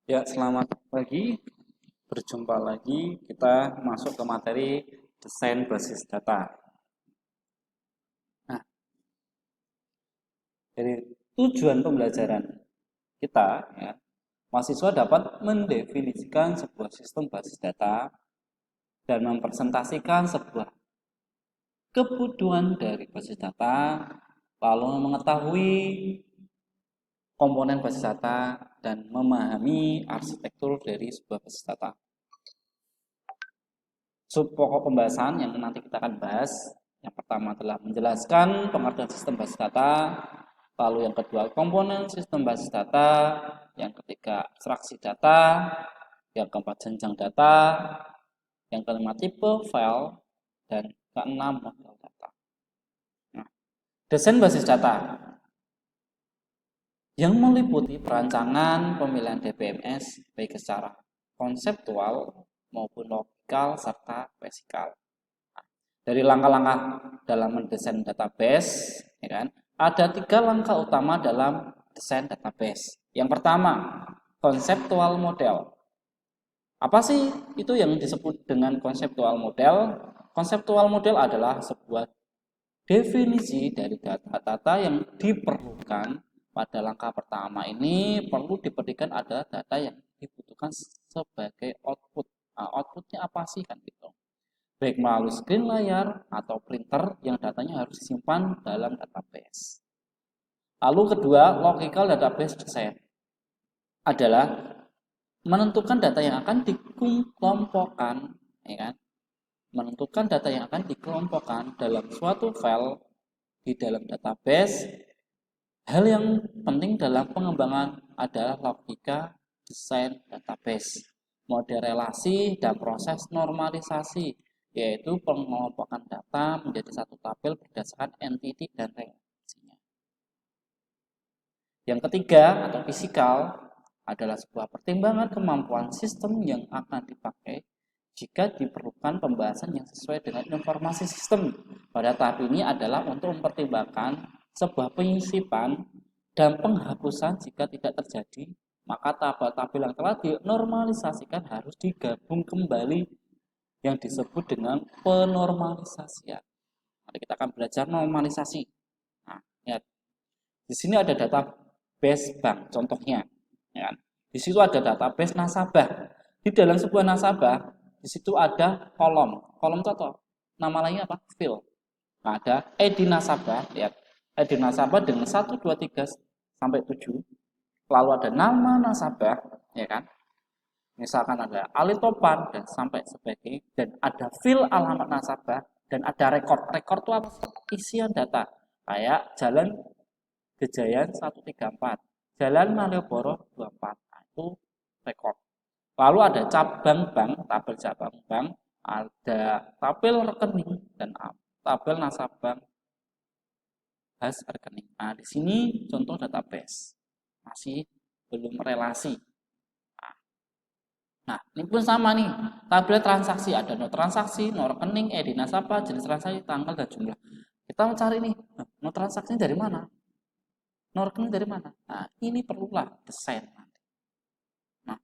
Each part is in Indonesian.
Ya, selamat pagi. Berjumpa lagi. Kita masuk ke materi desain basis data. Nah, dari tujuan pembelajaran kita, ya, mahasiswa dapat mendefinisikan sebuah sistem basis data dan mempresentasikan sebuah kebutuhan dari basis data, lalu mengetahui komponen basis data dan memahami arsitektur dari sebuah basis data. Sub pokok pembahasan yang nanti kita akan bahas, yang pertama adalah menjelaskan pengertian sistem basis data, lalu yang kedua komponen sistem basis data, yang ketiga abstraksi data, yang keempat jenjang data, yang kelima tipe file, dan keenam model data. Nah, desain basis data yang meliputi perancangan pemilihan DBMS baik secara konseptual maupun logikal serta fisikal. Dari langkah-langkah dalam mendesain database, ya kan? Ada 3 langkah utama dalam desain database. Yang pertama, konseptual model. Apa sih itu yang disebut dengan konseptual model? Konseptual model adalah sebuah definisi dari data-data yang diperlukan pada langkah pertama ini perlu diberikan ada data yang dibutuhkan sebagai output. Nah, outputnya apa sih kan gitu? Baik melalui screen layar atau printer yang datanya harus disimpan dalam database. Lalu kedua, logical database design adalah menentukan data yang akan dikelompokkan, ya kan? Menentukan data yang akan dikelompokkan dalam suatu file di dalam database. Hal yang penting dalam pengembangan adalah logika desain database, model relasi, dan proses normalisasi, yaitu pengelompokan data menjadi satu tabel berdasarkan entity dan relasinya. Yang ketiga atau fisikal adalah sebuah pertimbangan kemampuan sistem yang akan dipakai jika diperlukan pembahasan yang sesuai dengan informasi sistem. Pada tahap ini adalah untuk mempertimbangkan sebuah penyisipan dan penghapusan jika tidak terjadi, maka tabel-tabel yang telah dinormalisasikan harus digabung kembali yang disebut dengan penormalisasian. Nanti kita akan belajar normalisasi. Nah, lihat. Di sini ada database bank, contohnya. Ya kan? Di situ ada database nasabah. Di dalam sebuah nasabah, di situ ada kolom. Kolom itu apa? Nama lainnya apa? Field. Nah, ada ID nasabah, lihat. ID nasabah dengan 1, 2, 3 sampai 7. Lalu ada nama nasabah, ya kan? Misalkan ada alitopan dan sampai sebagainya, dan ada field alamat nasabah, dan ada rekor. Rekor itu apa? Isian data. Kayak jalan Gejayan 134, Jalan Malioboro 24. Nah, itu rekor. Lalu ada cabang bank, tabel cabang bank, ada tabel rekening dan tabel nasabah khas rekening. Nah, di sini contoh database. Masih belum relasi. Nah, ini pun sama nih. Tabel transaksi ada no transaksi, no rekening, ID nasabah, jenis transaksi, tanggal dan jumlah. Kita mau cari nih, no transaksinya dari mana? No rekening dari mana? Nah, ini perlulah desain. Nah,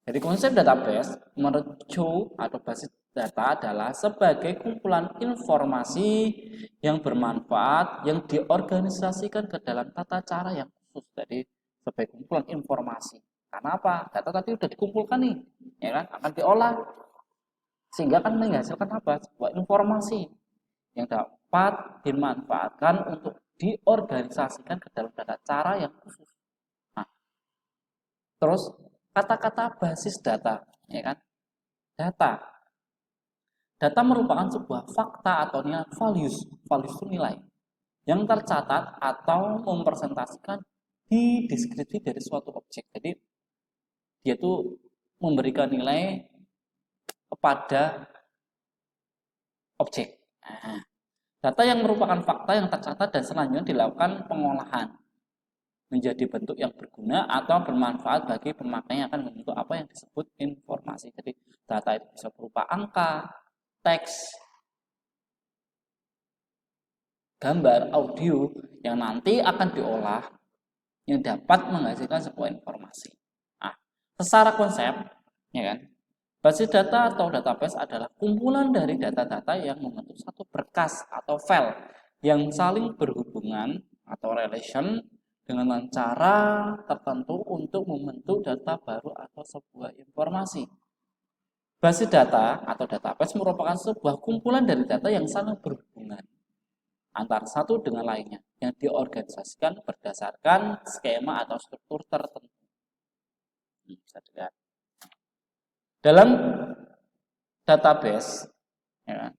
jadi konsep database merujuk atau basis data adalah sebagai kumpulan informasi yang bermanfaat yang diorganisasikan ke dalam tata cara yang khusus. Jadi sebagai kumpulan informasi. Karena apa? Data tadi sudah dikumpulkan nih, ya kan? Akan diolah sehingga akan menghasilkan apa? Sebuah informasi yang dapat dimanfaatkan untuk diorganisasikan ke dalam tata cara yang khusus. Nah, terus kata-kata basis data, ya kan? Data. Data merupakan sebuah fakta atau nilai values. Values itu nilai yang tercatat atau mempresentasikan di deskripsi dari suatu objek. Jadi dia tuh memberikan nilai kepada objek. Nah, data yang merupakan fakta yang tercatat dan selanjutnya dilakukan pengolahan menjadi bentuk yang berguna atau bermanfaat bagi pemakai yang akan membentuk apa yang disebut informasi. Jadi data itu bisa berupa angka, teks, gambar, audio yang nanti akan diolah yang dapat menghasilkan sebuah informasi. Nah, Secara konsep, ya kan, basis data atau database adalah kumpulan dari data-data yang membentuk satu berkas atau file yang saling berhubungan atau relation dengan cara tertentu untuk membentuk data baru atau sebuah informasi. Basis data atau database merupakan sebuah kumpulan dari data yang saling berhubungan antara satu dengan lainnya yang diorganisasikan berdasarkan skema atau struktur tertentu. Bisa dilihat. Dalam database, ya,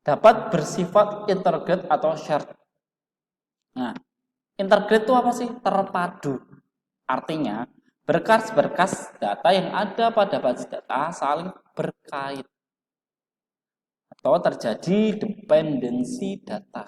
dapat bersifat integrate atau shared. Nah, integrate itu apa sih? Terpadu. Artinya, berkas-berkas data yang ada pada basis data saling berkait atau terjadi dependensi data.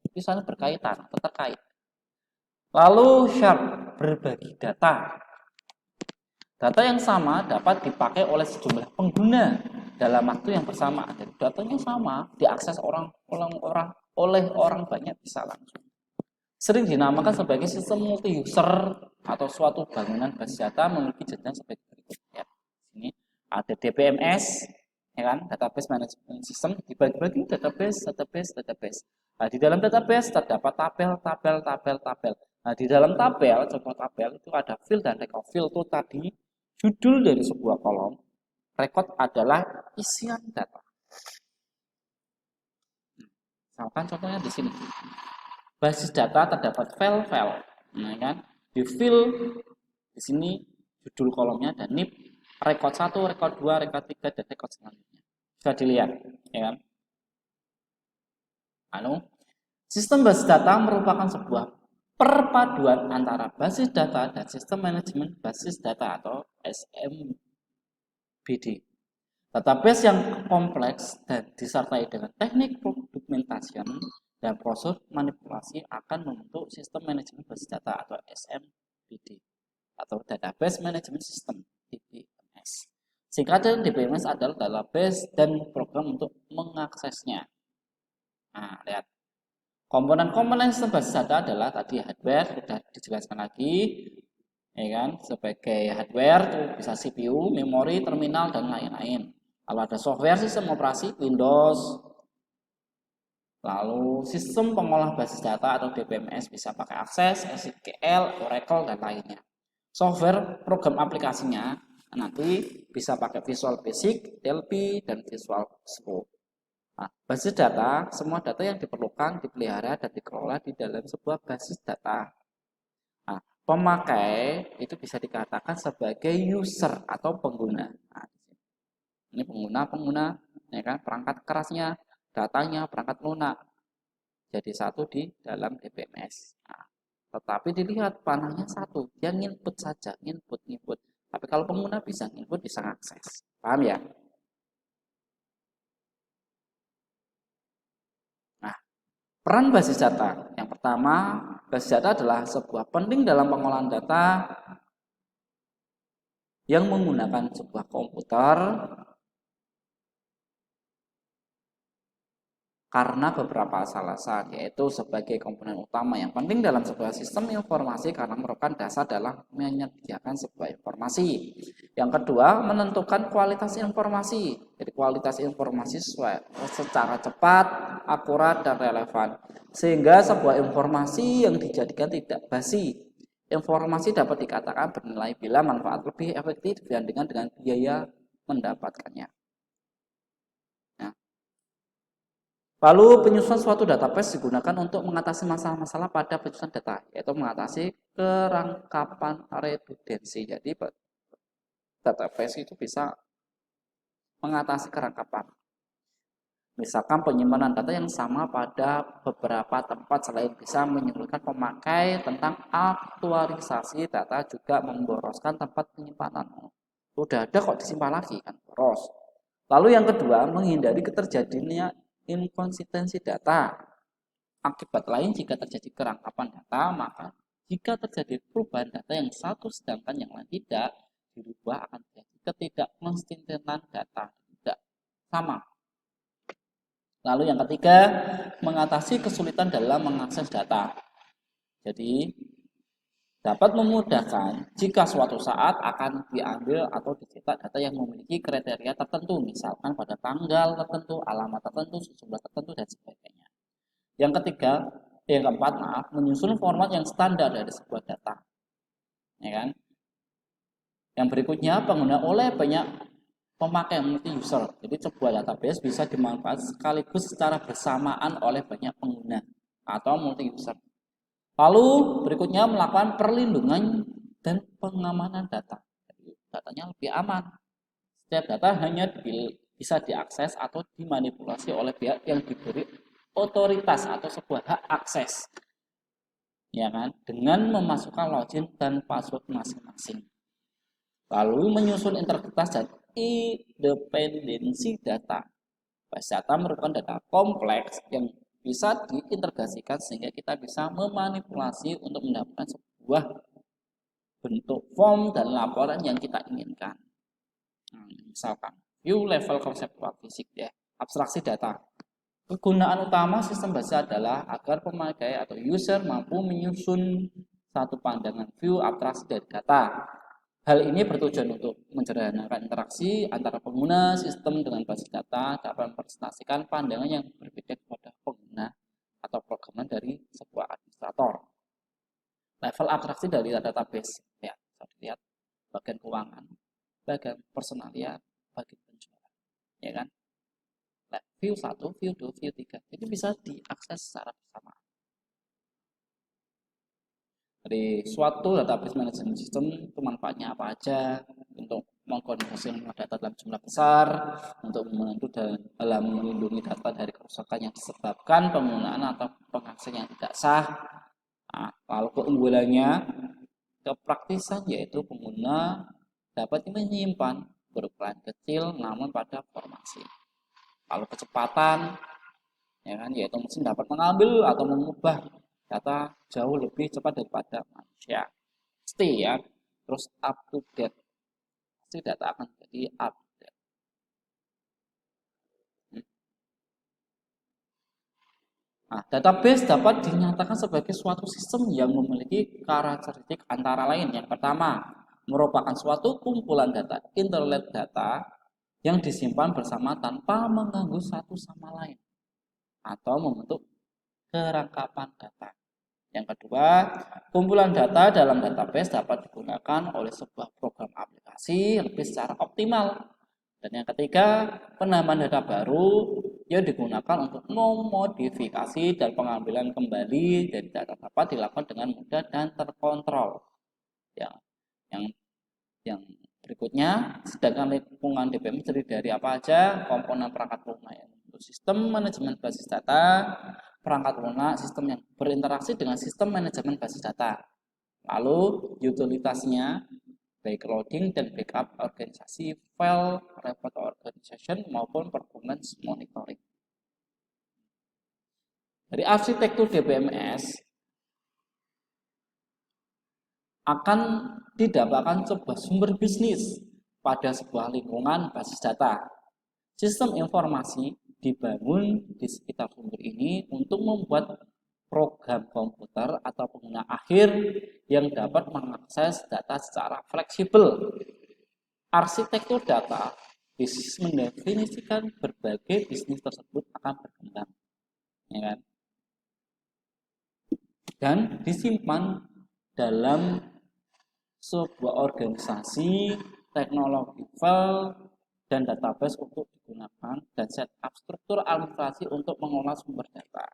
Itu saling berkaitan atau terkait. Lalu shared, berbagi data. Data yang sama dapat dipakai oleh sejumlah pengguna dalam waktu yang bersamaan. Jadi datanya sama, diakses oleh orang banyak bisa langsung. Sering dinamakan sebagai sistem multi-user atau suatu bangunan basis data memiliki jenjang sebagai berikut. Ya, sini ada DBMS, ya kan, database management system dibagi-bagi database. Nah, di dalam database terdapat tabel. Nah, di dalam tabel, contoh tabel itu ada field dan record. Field itu tadi judul dari sebuah kolom, record adalah isian data. Misalkan contohnya di sini. Basis data terdapat file-file, nah kan? Di field di sini judul kolomnya dan NIP record 1, record 2, record 3 dan record selanjutnya. Bisa dilihat, ya kan? Sistem basis data merupakan sebuah perpaduan antara basis data dan sistem manajemen basis data atau SMBD. Database yang kompleks dan disertai dengan teknik dokumentation dan proses manipulasi akan membentuk sistem manajemen basis data atau SMBD atau Database Management System (DBMS). Singkatan DBMS adalah database dan program untuk mengaksesnya. Nah, lihat. Komponen-komponen sistem basis data adalah tadi hardware, sudah dijelaskan lagi, ya kan, sebagai hardware itu bisa CPU, memori, terminal dan lain-lain. Kalau ada software sistem operasi Windows, lalu sistem pengolah basis data atau DBMS bisa pakai Access, SQL, Oracle dan lainnya. Software program aplikasinya nanti bisa pakai Visual Basic, Delphi dan Visual Studio. Nah, basis data, semua data yang diperlukan dipelihara dan dikelola di dalam sebuah basis data. Nah, pemakai itu bisa dikatakan sebagai user atau pengguna. Nah, ini pengguna, ya kan, perangkat kerasnya, datanya, perangkat lunak. Jadi satu di dalam DBMS. Nah, tetapi dilihat panahnya satu, dia input saja, input. Tapi kalau pengguna bisa input, bisa akses. Paham ya? Nah, peran basis data. Yang pertama, basis data adalah sebuah penting dalam pengolahan data yang menggunakan sebuah komputer karena beberapa alasan, yaitu sebagai komponen utama yang penting dalam sebuah sistem informasi karena merupakan dasar dalam menyediakan sebuah informasi. Yang kedua, menentukan kualitas informasi. Jadi kualitas informasi secara cepat, akurat, dan relevan. Sehingga sebuah informasi yang dijadikan tidak basi. Informasi dapat dikatakan bernilai bila manfaat lebih efektif dibandingkan dengan biaya mendapatkannya. Lalu penyusunan suatu database digunakan untuk mengatasi masalah-masalah pada penyusunan data, yaitu mengatasi kerangkapan redundansi. Jadi database itu bisa mengatasi kerangkapan. Misalkan penyimpanan data yang sama pada beberapa tempat selain bisa menyebutkan pemakai tentang aktualisasi data juga memboroskan tempat penyimpanan. Udah ada kok disimpan lagi kan, boros. Lalu yang kedua, menghindari keterjadiannya inkonsistensi data. Akibat lain jika terjadi kerangkapan data, maka jika terjadi perubahan data yang satu sedangkan yang lain tidak dirubah akan terjadi ketidakkonsistenan data, tidak sama. Lalu yang ketiga, mengatasi kesulitan dalam mengakses data. Jadi dapat memudahkan jika suatu saat akan diambil atau dicetak data yang memiliki kriteria tertentu, misalkan pada tanggal tertentu, alamat tertentu, sejumlah tertentu, dan sebagainya. Yang keempat, menyusun format yang standar dari sebuah data. Ya kan? Yang berikutnya, penggunaan oleh banyak pemakai multi user. Jadi sebuah database bisa dimanfaatkan sekaligus secara bersamaan oleh banyak pengguna atau multi user. Lalu berikutnya melakukan perlindungan dan pengamanan data. Jadi datanya lebih aman. Setiap data hanya bisa diakses atau dimanipulasi oleh pihak yang diberi otoritas atau sebuah hak akses. Ya kan? Dengan memasukkan login dan password masing-masing. Lalu menyusun integritas dan independensi data. Basis data merupakan data kompleks yang bisa diintegrasikan sehingga kita bisa memanipulasi untuk mendapatkan sebuah bentuk form dan laporan yang kita inginkan. Misalkan view level konseptual fisik ya, abstraksi data. Kegunaan utama sistem basis adalah agar pemakai atau user mampu menyusun satu pandangan view abstraksi dari data. Hal ini bertujuan untuk menyederhanakan interaksi antara pengguna sistem dengan basis data dapat mempresentasikan pandangan yang berbeda kepada pengguna atau programan dari sebuah administrator. Level abstraksi dari database ya, bisa dilihat bagian keuangan, bagian personalia, bagian penjualan, ya kan? View 1, view 2, view 3. Jadi bisa diakses secara bersamaan. Dari suatu database management system itu manfaatnya apa aja untuk mengkondisikan data dalam jumlah besar, untuk membantu dalam melindungi data dari kerusakan yang disebabkan penggunaan atau pengakses yang tidak sah. Nah, lalu keunggulannya, kepraktisan yaitu pengguna dapat menyimpan berukuran kecil namun pada formasi. Lalu kecepatan, ya kan, yaitu mesin dapat mengambil atau mengubah data jauh lebih cepat daripada manusia. Pasti ya, terus up to date. Pasti data akan jadi update. Nah, database dapat dinyatakan sebagai suatu sistem yang memiliki karakteristik antara lain. Yang pertama, merupakan suatu kumpulan data, interleaved data yang disimpan bersama tanpa mengganggu satu sama lain atau membentuk kerangkapan data. Yang kedua, kumpulan data dalam database dapat digunakan oleh sebuah program aplikasi lebih secara optimal. Dan yang ketiga, penambahan data baru yang digunakan untuk memodifikasi dan pengambilan kembali dari data dapat dilakukan dengan mudah dan terkontrol. Yang berikutnya, sedangkan lingkungan DBM terdiri dari apa aja? Komponen perangkat lunak untuk sistem manajemen basis data, perangkat lunak sistem yang berinteraksi dengan sistem manajemen basis data. Lalu utilitasnya baik loading dan backup organisasi file, report organization maupun performance monitoring. Dari arsitektur DBMS akan didapatkan sebuah sumber bisnis pada sebuah lingkungan basis data. Sistem informasi dibangun di sekitar sumber ini untuk membuat program komputer atau pengguna akhir yang dapat mengakses data secara fleksibel. Arsitektur data bisnis mendefinisikan berbagai bisnis tersebut akan berkembang, ya kan? Dan disimpan dalam sebuah organisasi, teknologi file, dan database untuk digunakan dan setup struktur administrasi untuk mengolah sumber data.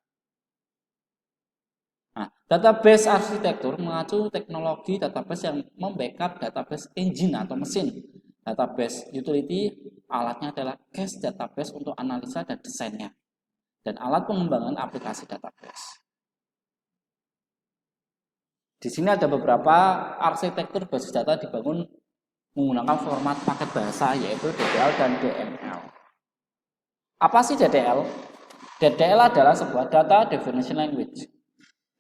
Nah, database arsitektur mengacu teknologi database yang membackup database engine atau mesin. Database utility alatnya adalah cache database untuk analisa dan desainnya, dan alat pengembangan aplikasi database. Di sini ada beberapa arsitektur basis data dibangun menggunakan format paket bahasa yaitu DDL dan DML. Apa sih DDL? DDL adalah sebuah data definition language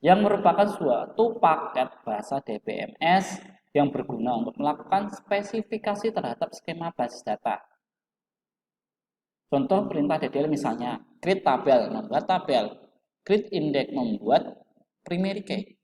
yang merupakan suatu paket bahasa DBMS yang berguna untuk melakukan spesifikasi terhadap skema basis data. Contoh perintah DDL misalnya create tabel, membuat tabel, create index, membuat primary key.